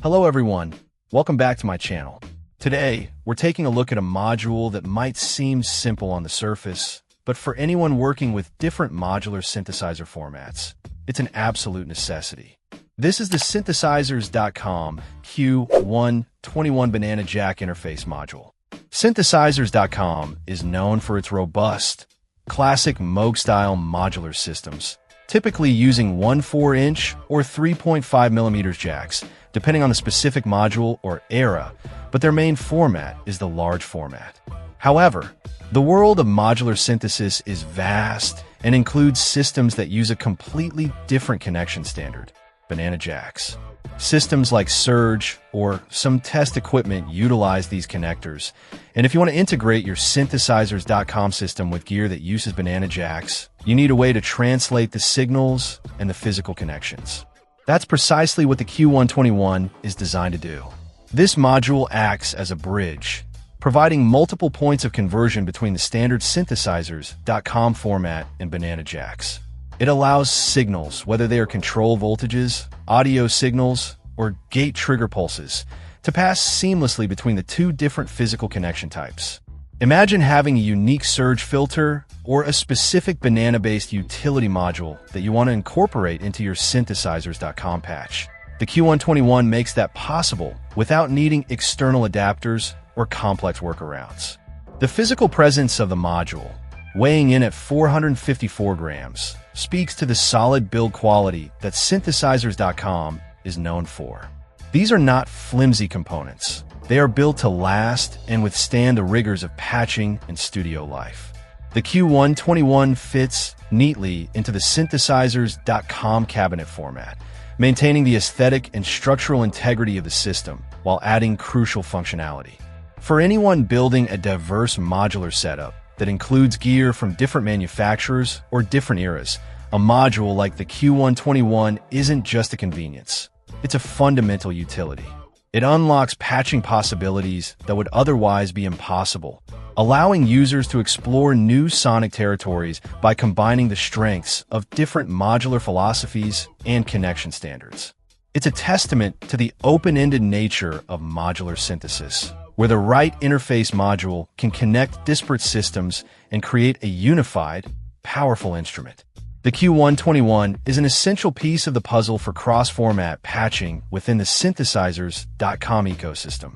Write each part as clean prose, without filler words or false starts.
Hello everyone, welcome back to my channel. Today, we're taking a look at a module that might seem simple on the surface, but for anyone working with different modular synthesizer formats, it's an absolute necessity. This is the Synthesizers.com Q121 Banana Jack Interface module. Synthesizers.com is known for its robust, classic Moog-style modular systems, typically using 1/4-inch or 3.5mm jacks, depending on the specific module or era, but their main format is the large format. However, the world of modular synthesis is vast and includes systems that use a completely different connection standard, banana jacks. Systems like Surge or some test equipment utilize these connectors, and if you want to integrate your Synthesizers.com system with gear that uses banana jacks, you need a way to translate the signals and the physical connections. That's precisely what the Q121 is designed to do. This module acts as a bridge, providing multiple points of conversion between the standard Synthesizers.com format and banana jacks. It allows signals, whether they are control voltages, audio signals, or gate trigger pulses, to pass seamlessly between the two different physical connection types. Imagine having a unique surge filter or a specific banana-based utility module that you want to incorporate into your Synthesizers.com patch. The Q121 makes that possible without needing external adapters or complex workarounds. The physical presence of the module, weighing in at 454 grams, speaks to the solid build quality that Synthesizers.com is known for. These are not flimsy components. They are built to last and withstand the rigors of patching and studio life. The Q121 fits neatly into the Synthesizers.com cabinet format, maintaining the aesthetic and structural integrity of the system while adding crucial functionality. For anyone building a diverse modular setup that includes gear from different manufacturers or different eras, a module like the Q121 isn't just a convenience. It's a fundamental utility. It unlocks patching possibilities that would otherwise be impossible, allowing users to explore new sonic territories by combining the strengths of different modular philosophies and connection standards. It's a testament to the open-ended nature of modular synthesis, where the right interface module can connect disparate systems and create a unified, powerful instrument. The Q121 is an essential piece of the puzzle for cross-format patching within the Synthesizers.com ecosystem.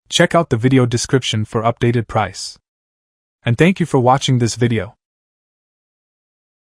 Check out the video description for updated price. And thank you for watching this video.